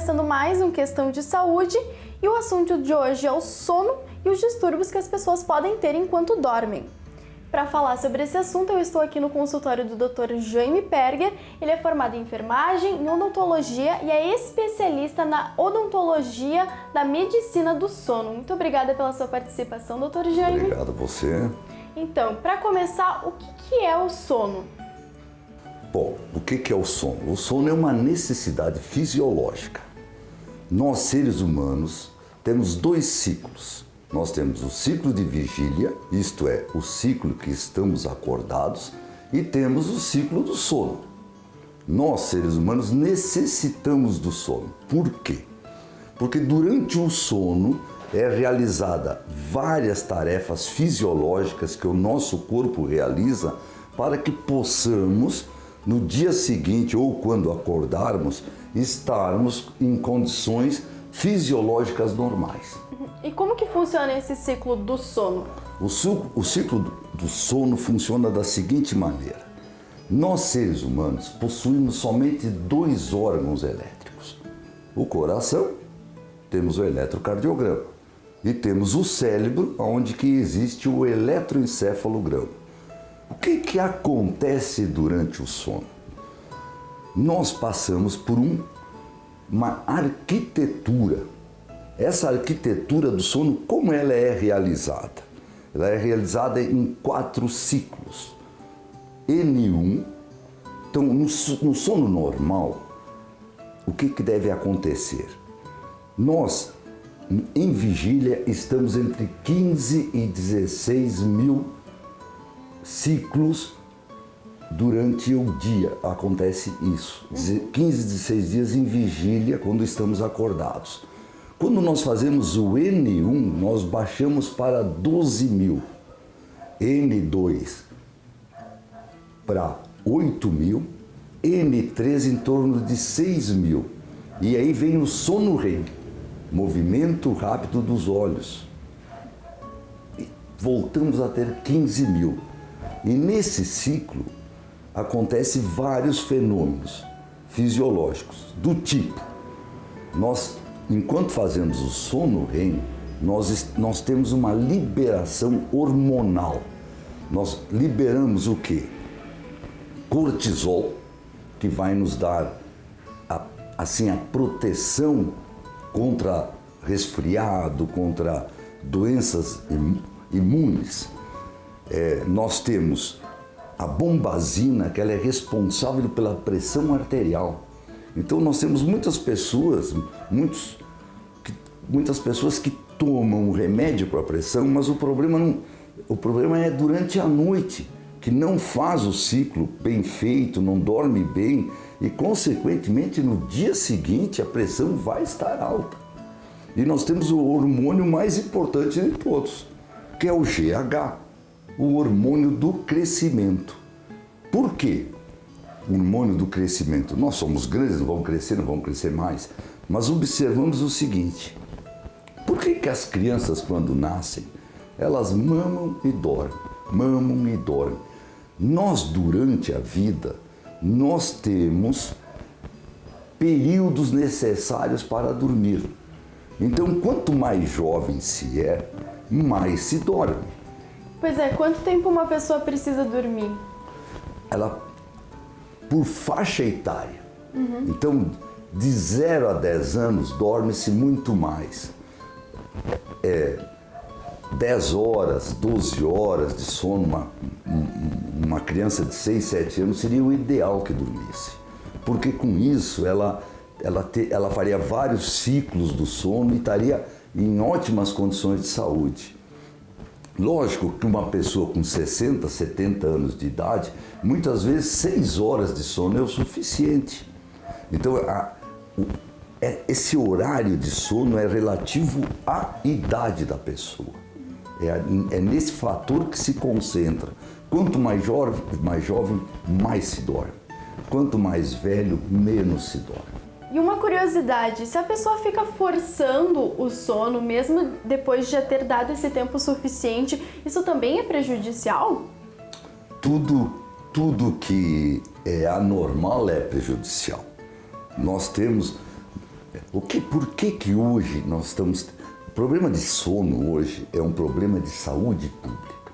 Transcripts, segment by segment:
começando mais um Questão de Saúde e o assunto de hoje é o sono e os distúrbios que as pessoas podem ter enquanto dormem. Para falar sobre esse assunto, eu estou aqui no consultório do Dr. Jaime Perger. Ele é formado em enfermagem, em odontologia e é especialista na odontologia da medicina do sono. Muito obrigada pela sua participação, Dr. Jaime. Obrigado a você. Então, para começar, o que é o sono? Bom, o que é o sono? O sono é uma necessidade fisiológica. Nós, seres humanos, temos dois ciclos. Nós temos o ciclo de vigília, isto é, o ciclo que estamos acordados, e temos o ciclo do sono. Nós, seres humanos, necessitamos do sono. Por quê? Porque durante o sono é realizada várias tarefas fisiológicas que o nosso corpo realiza para que possamos, no dia seguinte ou quando acordarmos, estarmos em condições fisiológicas normais. E como que funciona esse ciclo do sono? O ciclo do sono funciona da seguinte maneira. Nós, seres humanos, possuímos somente dois órgãos elétricos. O coração, temos o eletrocardiograma, e temos o cérebro, onde que existe o eletroencefalograma. O que acontece durante o sono? Nós passamos por uma arquitetura. Essa arquitetura do sono, como ela é realizada? Ela é realizada em 4 ciclos. N1. Então, no sono normal, o que deve acontecer? Nós, em vigília, estamos entre 15 e 16 mil ciclos durante o dia. Acontece isso. 15, 16 dias em vigília, quando estamos acordados. Quando nós fazemos o N1, nós baixamos para 12 mil. N2 para 8 mil. N3 em torno de 6 mil. E aí vem o sono REM, movimento rápido dos olhos. E voltamos a ter 15 mil. E nesse ciclo acontecem vários fenômenos fisiológicos do tipo, enquanto fazemos o sono REM, nós temos uma liberação hormonal. Nós liberamos o quê? Cortisol, que vai nos dar a proteção contra resfriado, contra doenças imunes. Nós temos a bombazina, que ela é responsável pela pressão arterial. Então nós temos muitas pessoas que tomam o remédio para a pressão, mas o problema é durante a noite, que não faz o ciclo bem feito, não dorme bem e, consequentemente, no dia seguinte a pressão vai estar alta. E nós temos o hormônio mais importante de todos, que é o GH, o hormônio do crescimento. Por quê? O hormônio do crescimento. Nós somos grandes, não vamos crescer mais, mas observamos o seguinte: por que as crianças, quando nascem, elas mamam e dormem, mamam e dormem? Nós, durante a vida, nós temos períodos necessários para dormir. Então, quanto mais jovem se é, mais se dorme. Pois é, quanto tempo uma pessoa precisa dormir? Por faixa etária. Então, de 0 a 10 anos, dorme-se muito mais. 10 horas, 12 horas de sono, uma criança de 6, 7 anos seria o ideal que dormisse. Porque com isso ela faria vários ciclos do sono e estaria em ótimas condições de saúde. Lógico que uma pessoa com 60, 70 anos de idade, muitas vezes 6 horas de sono é o suficiente. Então, esse horário de sono é relativo à idade da pessoa. É nesse fator que se concentra. Quanto mais jovem, mais se dorme. Quanto mais velho, menos se dorme. E uma curiosidade, se a pessoa fica forçando o sono, mesmo depois de já ter dado esse tempo suficiente, isso também é prejudicial? Tudo que é anormal é prejudicial. Nós temos Por que hoje nós estamos... O problema de sono hoje é um problema de saúde pública.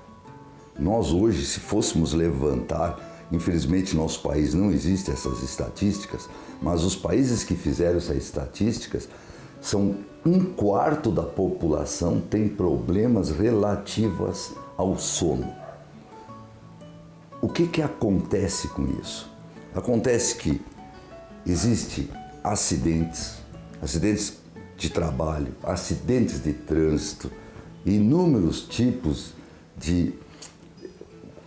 Nós hoje, se fôssemos levantar, infelizmente no nosso país não existem essas estatísticas, mas os países que fizeram essas estatísticas, são 1/4 da população tem problemas relativos ao sono. O que acontece com isso? Acontece que existem acidentes de trabalho, acidentes de trânsito, inúmeros tipos de...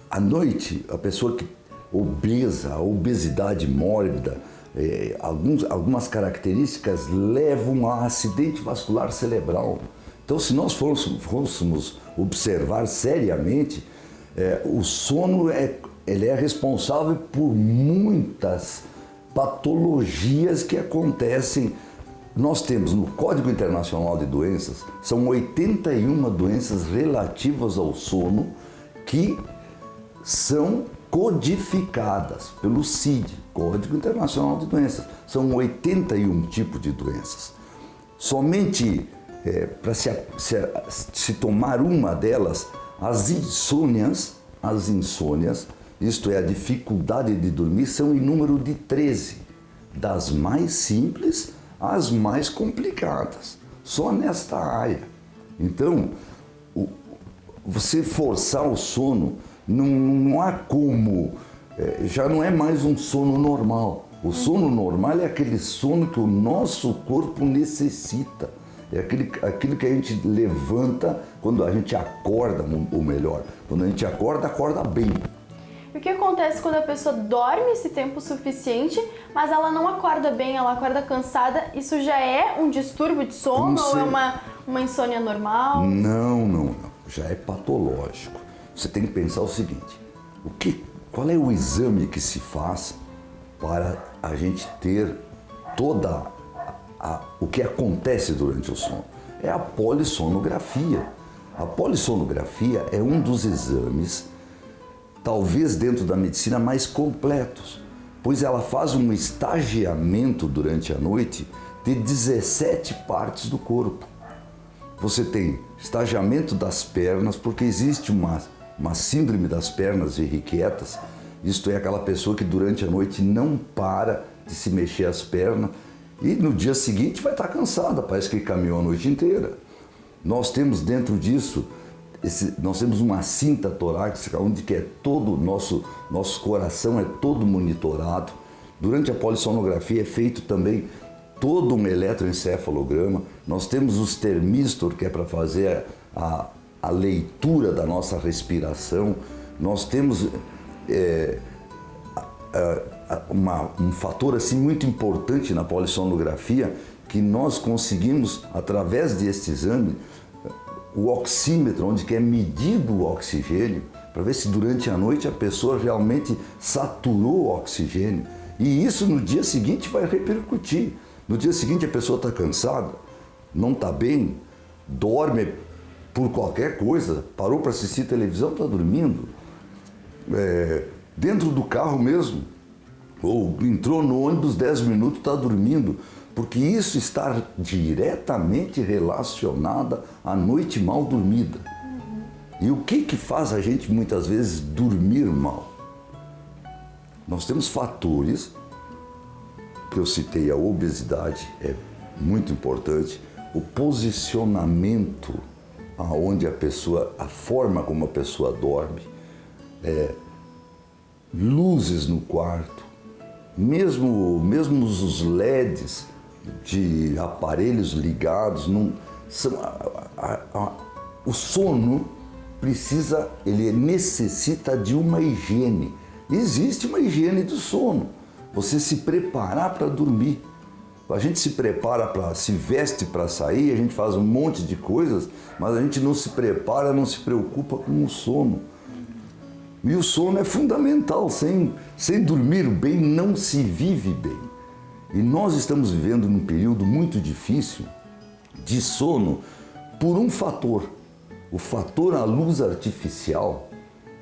À noite, a pessoa que obesa, a obesidade mórbida, algumas características levam a acidente vascular cerebral. Então, se nós fôssemos observar seriamente, o sono ele é responsável por muitas patologias que acontecem. Nós temos no Código Internacional de Doenças, são 81 doenças relativas ao sono que são codificadas pelo CID, Código Internacional de Doenças. São 81 tipos de doenças. Somente para se tomar uma delas, as insônias, isto é, a dificuldade de dormir, são em número de 13, das mais simples às mais complicadas, só nesta área. Então, você forçar o sono, não há como, já não é mais um sono normal. O sono normal é aquele sono que o nosso corpo necessita. É aquilo que a gente levanta quando a gente acorda, ou melhor, quando a gente acorda bem. E o que acontece quando a pessoa dorme esse tempo suficiente, mas ela não acorda bem, ela acorda cansada? Isso já é um distúrbio de sono ou é uma insônia normal? Não. Já é patológico. Você tem que pensar o seguinte, qual é o exame que se faz para a gente ter o que acontece durante o sono? É a polissonografia. A polissonografia é um dos exames, talvez dentro da medicina, mais completos, pois ela faz um estagiamento durante a noite de 17 partes do corpo. Você tem estagiamento das pernas, porque existe uma síndrome das pernas irrequietas, isto é, aquela pessoa que durante a noite não para de se mexer as pernas e no dia seguinte vai estar cansada, parece que caminhou a noite inteira. Nós temos dentro disso, nós temos uma cinta torácica, onde que é todo o nosso coração é todo monitorado. Durante a polissonografia é feito também todo um eletroencefalograma. Nós temos os termistor, que é para fazer a leitura da nossa respiração. Nós temos um fator assim muito importante na polissonografia, que nós conseguimos, através deste exame, o oxímetro, onde que é medido o oxigênio, para ver se durante a noite a pessoa realmente saturou o oxigênio. E isso no dia seguinte vai repercutir. No dia seguinte a pessoa está cansada, não está bem, dorme por qualquer coisa, parou para assistir televisão, está dormindo. Dentro do carro mesmo, ou entrou no ônibus 10 minutos, está dormindo, porque isso está diretamente relacionado à noite mal dormida. E o que faz a gente muitas vezes dormir mal? Nós temos fatores, que eu citei, a obesidade é muito importante, o posicionamento aonde a forma como a pessoa dorme, luzes no quarto, mesmo os LEDs de aparelhos ligados, o sono ele necessita de uma higiene. Existe uma higiene do sono. Você se preparar para dormir. A gente se prepara se veste para sair, a gente faz um monte de coisas, mas a gente não se prepara, não se preocupa com o sono. E o sono é fundamental. Sem dormir bem, não se vive bem. E nós estamos vivendo num período muito difícil de sono por um fator. O fator a luz artificial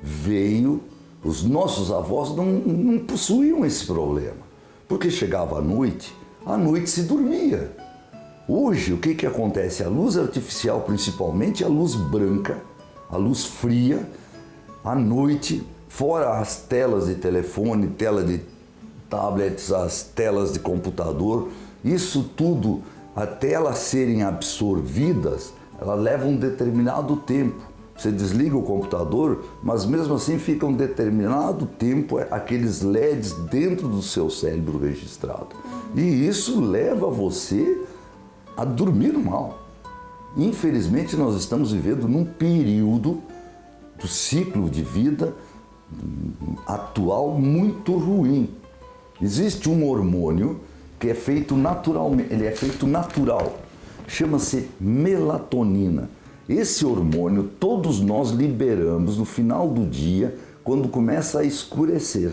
veio, os nossos avós não possuíam esse problema. Porque chegava à noite, à noite se dormia. Hoje, o que acontece? A luz artificial, principalmente a luz branca, a luz fria, à noite, fora as telas de telefone, tela de tablets, as telas de computador, isso tudo, até elas serem absorvidas, ela leva um determinado tempo. Você desliga o computador, mas mesmo assim fica um determinado tempo aqueles LEDs dentro do seu cérebro registrado. E isso leva você a dormir mal. Infelizmente, nós estamos vivendo num período do ciclo de vida atual muito ruim. Existe um hormônio que é feito naturalmente, ele é feito natural, chama-se melatonina. Esse hormônio todos nós liberamos no final do dia, quando começa a escurecer.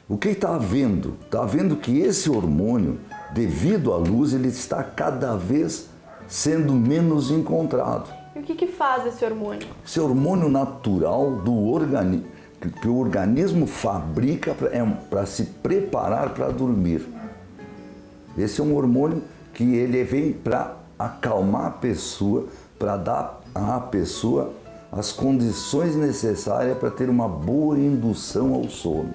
O que está havendo? Está havendo que esse hormônio, devido à luz, ele está cada vez sendo menos encontrado. E o que faz esse hormônio? Esse hormônio natural do organismo, que o organismo fabrica para se preparar para dormir. Esse é um hormônio que ele vem para acalmar a pessoa, para dar à pessoa as condições necessárias para ter uma boa indução ao sono.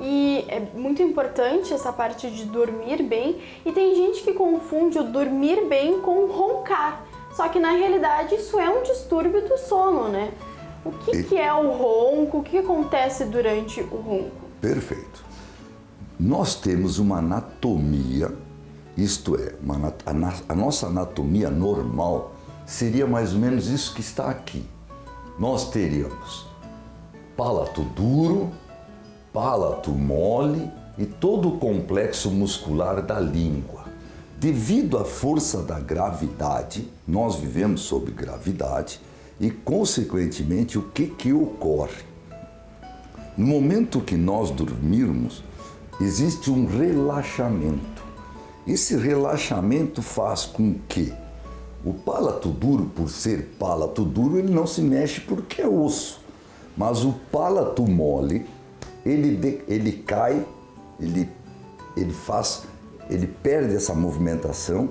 E é muito importante essa parte de dormir bem, e tem gente que confunde o dormir bem com roncar. Só que na realidade isso é um distúrbio do sono, né? O que é o ronco? O que acontece durante o ronco? Perfeito. Nós temos uma anatomia, isto é, a nossa anatomia normal seria mais ou menos isso que está aqui. Nós teríamos palato duro, palato mole e todo o complexo muscular da língua. Devido à força da gravidade, nós vivemos sob gravidade e, consequentemente, o que ocorre? No momento que nós dormirmos, existe um relaxamento. Esse relaxamento faz com que o palato duro, por ser palato duro, ele não se mexe porque é osso. Mas o palato mole, ele cai, ele perde essa movimentação,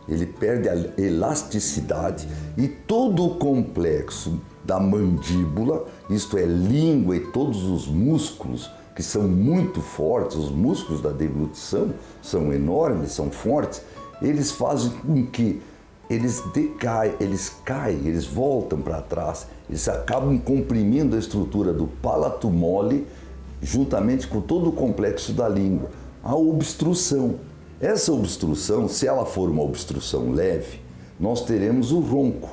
ele perde a elasticidade e todo o complexo da mandíbula, isto é, língua e todos os músculos que são muito fortes, os músculos da deglutição são enormes, são fortes, eles fazem com que eles decaem, eles caem, eles voltam para trás, eles acabam comprimindo a estrutura do palato mole juntamente com todo o complexo da língua. A obstrução. Essa obstrução, se ela for uma obstrução leve, nós teremos o ronco.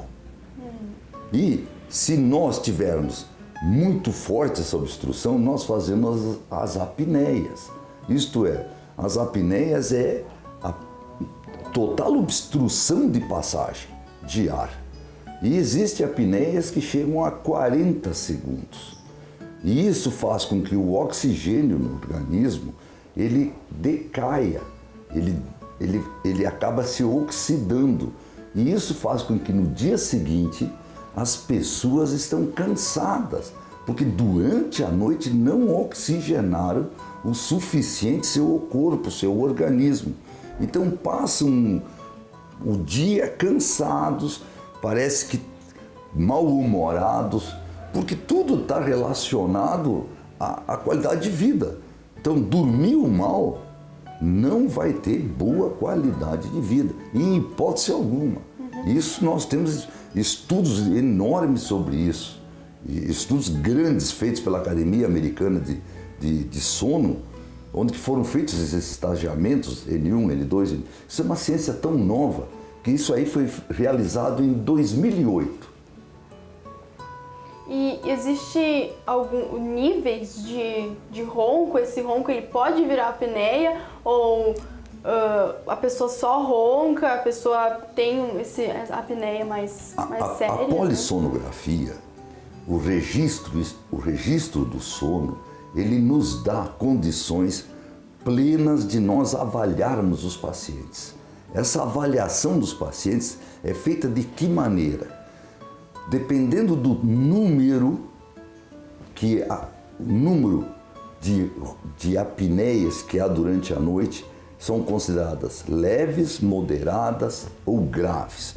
E se nós tivermos muito forte essa obstrução, nós fazemos as apneias. Isto é, as apneias é a total obstrução de passagem de ar. E existem apneias que chegam a 40 segundos. E isso faz com que o oxigênio no organismo, ele decaia, ele acaba se oxidando. E isso faz com que no dia seguinte as pessoas estão cansadas, porque durante a noite não oxigenaram o suficiente seu corpo, seu organismo. Então passam o dia cansados, parece que mal-humorados, porque tudo está relacionado à qualidade de vida. Então, dormiu mal não vai ter boa qualidade de vida, em hipótese alguma. Isso nós temos estudos enormes sobre isso, estudos grandes feitos pela Academia Americana de Sono, onde foram feitos esses estagiamentos, N1, N2, isso é uma ciência tão nova, que isso aí foi realizado em 2008. E existe algum níveis de ronco? Esse ronco ele pode virar apneia ou a pessoa só ronca, a pessoa tem a apneia mais séria? A polissonografia, o registro do sono, ele nos dá condições plenas de nós avaliarmos os pacientes. Essa avaliação dos pacientes é feita de que maneira? Dependendo do número de apneias que há durante a noite, são consideradas leves, moderadas ou graves.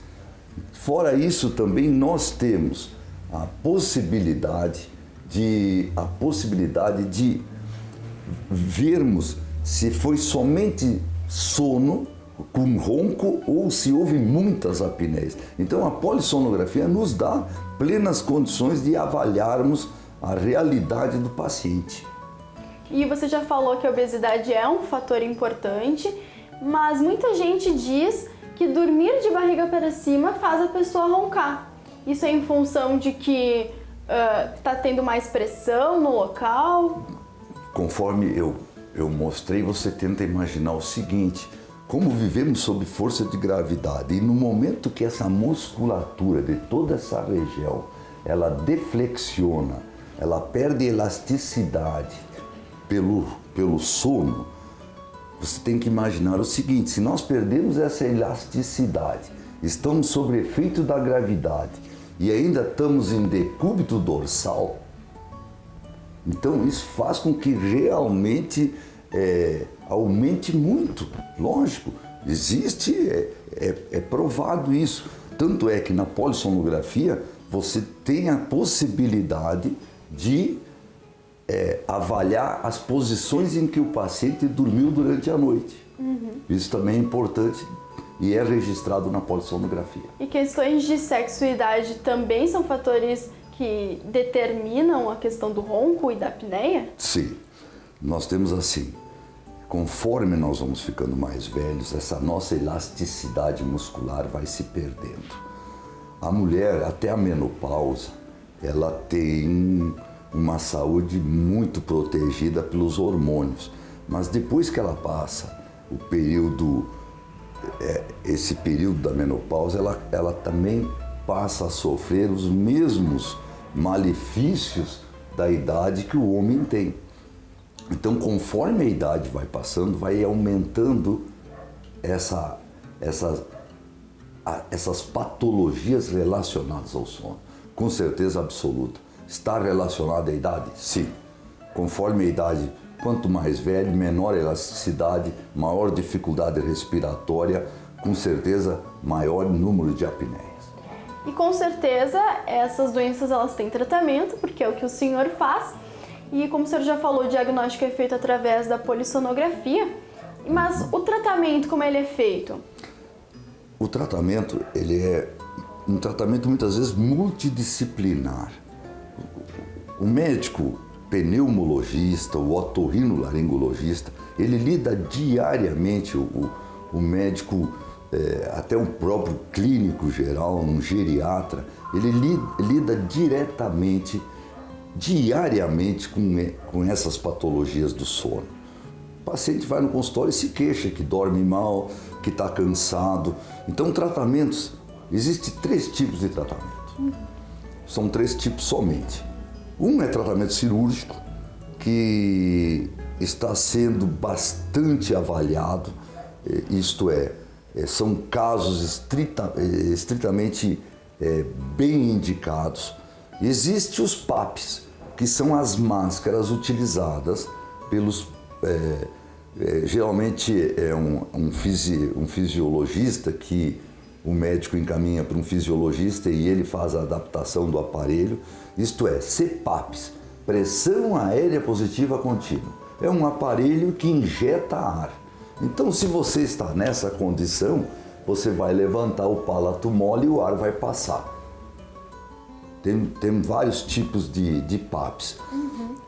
Fora isso, também nós temos a possibilidade de vermos se foi somente sono com ronco ou se houve muitas apneias. Então a polissonografia nos dá plenas condições de avaliarmos a realidade do paciente. E você já falou que a obesidade é um fator importante, mas muita gente diz que dormir de barriga para cima faz a pessoa roncar. Isso é em função de que está tendo mais pressão no local? Conforme eu mostrei, você tenta imaginar o seguinte: como vivemos sob força de gravidade e no momento que essa musculatura de toda essa região, ela deflexiona, ela perde elasticidade pelo sono, você tem que imaginar o seguinte: se nós perdemos essa elasticidade, estamos sob efeito da gravidade e ainda estamos em decúbito dorsal, então isso faz com que realmente aumente muito. Lógico, existe, é provado isso. Tanto é que na polissonografia você tem a possibilidade de avaliar as posições em que o paciente dormiu durante a noite. Isso também é importante e é registrado na polissonografia. E questões de sexo e idade também são fatores que determinam a questão do ronco e da apneia? Sim, nós temos assim, conforme nós vamos ficando mais velhos, essa nossa elasticidade muscular vai se perdendo. A mulher, até a menopausa, ela tem uma saúde muito protegida pelos hormônios, mas depois que ela passa o período, esse período da menopausa, ela também passa a sofrer os mesmos malefícios da idade que o homem tem. Então, conforme a idade vai passando, vai aumentando essas patologias relacionadas ao sono. Com certeza absoluta. Está relacionada à idade? Sim. Conforme a idade, quanto mais velho, menor elasticidade, maior dificuldade respiratória, com certeza maior número de apneias. E com certeza essas doenças elas têm tratamento, porque é o que o senhor faz. E como o senhor já falou, o diagnóstico é feito através da polissonografia. Mas o tratamento, como ele é feito? O tratamento, ele é um tratamento muitas vezes multidisciplinar. O médico pneumologista, o otorrinolaringologista, ele lida diariamente, o médico, até o próprio clínico geral, um geriatra, ele lida diariamente com essas patologias do sono. O paciente vai no consultório e se queixa que dorme mal, que está cansado. Então, tratamentos, existem 3 tipos de tratamento. São 3 tipos somente. Um é tratamento cirúrgico, que está sendo bastante avaliado, isto é, são casos estritamente bem indicados. Existem os PAPs, que são as máscaras utilizadas pelos, geralmente é um fisiologista que o médico encaminha para um fisiologista e ele faz a adaptação do aparelho, isto é, CPAPs, pressão aérea positiva contínua. É um aparelho que injeta ar. Então, se você está nessa condição, você vai levantar o palato mole e o ar vai passar. Tem vários tipos de PAPs.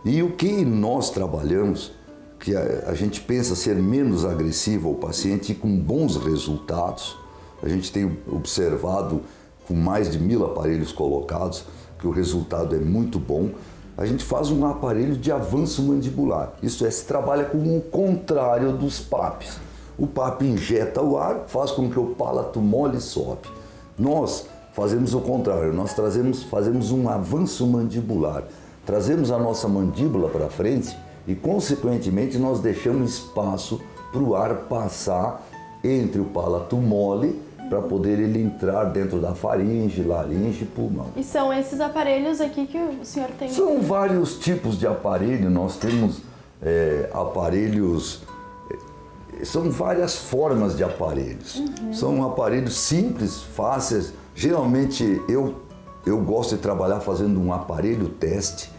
E o que nós trabalhamos, que a gente pensa ser menos agressivo ao paciente e com bons resultados, a gente tem observado com mais de 1000 aparelhos colocados, que o resultado é muito bom. A gente faz um aparelho de avanço mandibular. Isso é, se trabalha com o contrário dos PAPs. O PAP injeta o ar, faz com que o palato mole sobe. Nós fazemos o contrário, nós fazemos um avanço mandibular. Trazemos a nossa mandíbula para frente e, consequentemente, nós deixamos espaço para o ar passar entre o palato mole para poder ele entrar dentro da faringe, laringe e pulmão. E são esses aparelhos aqui que o senhor tem? São vários tipos de aparelho. Nós temos aparelhos são várias formas de aparelhos. São aparelhos simples, fáceis. Geralmente eu gosto de trabalhar fazendo um aparelho teste,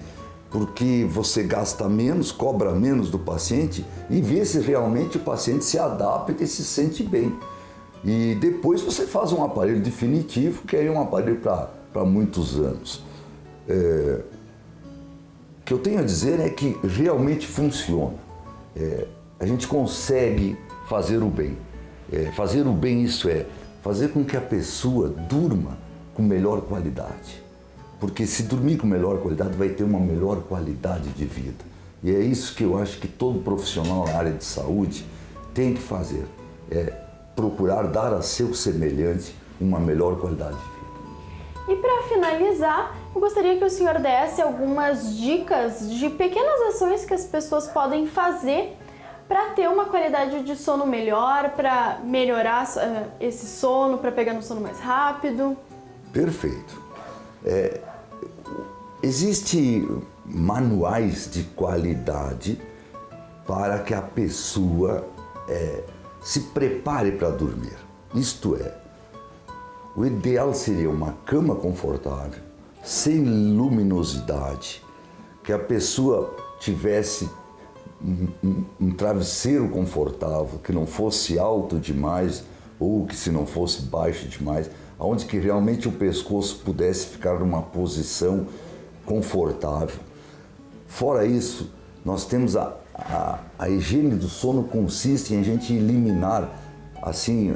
porque você gasta menos, cobra menos do paciente e vê se realmente o paciente se adapta e se sente bem. E depois você faz um aparelho definitivo, que é um aparelho para muitos anos. O que eu tenho a dizer é que realmente funciona. A gente consegue fazer o bem. Fazer o bem, isso é, fazer com que a pessoa durma com melhor qualidade. Porque se dormir com melhor qualidade, vai ter uma melhor qualidade de vida. E é isso que eu acho que todo profissional na área de saúde tem que fazer. Procurar dar a seu semelhante uma melhor qualidade de vida. E para finalizar, eu gostaria que o senhor desse algumas dicas de pequenas ações que as pessoas podem fazer para ter uma qualidade de sono melhor, para melhorar esse sono, para pegar no sono mais rápido. Perfeito. Existem manuais de qualidade para que a pessoa se prepare para dormir. Isto é, o ideal seria uma cama confortável, sem luminosidade, que a pessoa tivesse um travesseiro confortável, que não fosse alto demais ou que se não fosse baixo demais, onde que realmente o pescoço pudesse ficar numa posição confortável. Fora isso, nós temos a higiene do sono consiste em a gente eliminar assim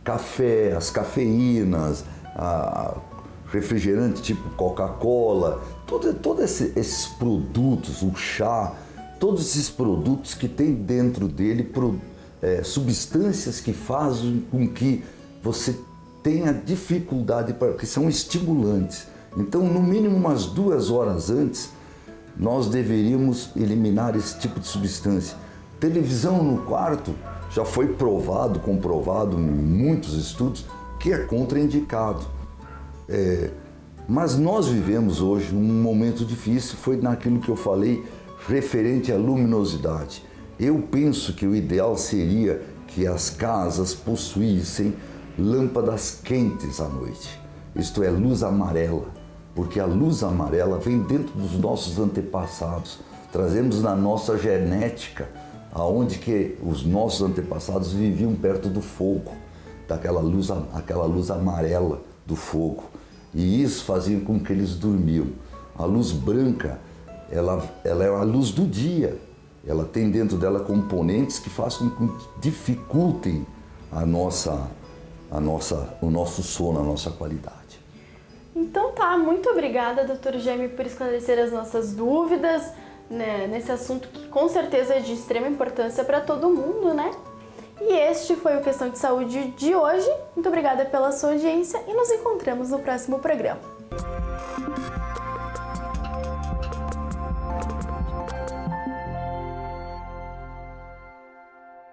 café, as cafeínas, refrigerante tipo Coca-Cola, todos esses produtos, o chá, todos esses produtos que tem dentro dele substâncias que fazem com que você tenha dificuldade, que são estimulantes. Então, no mínimo umas 2 horas antes, nós deveríamos eliminar esse tipo de substância. Televisão no quarto já foi comprovado em muitos estudos que é contraindicado. Mas nós vivemos hoje um momento difícil, foi naquilo que eu falei, referente à luminosidade. Eu penso que o ideal seria que as casas possuíssem lâmpadas quentes à noite, isto é, luz amarela, porque a luz amarela vem dentro dos nossos antepassados, trazemos na nossa genética, aonde que os nossos antepassados viviam perto do fogo, aquela luz amarela do fogo, e isso fazia com que eles dormiam. A luz branca, ela é a luz do dia, ela tem dentro dela componentes que fazem com que dificultem o nosso sono, a nossa qualidade. Então tá, muito obrigada, Dr. Jaime, por esclarecer as nossas dúvidas, né, nesse assunto que com certeza é de extrema importância para todo mundo, né? E este foi o Questão de Saúde de hoje. Muito obrigada pela sua audiência e nos encontramos no próximo programa.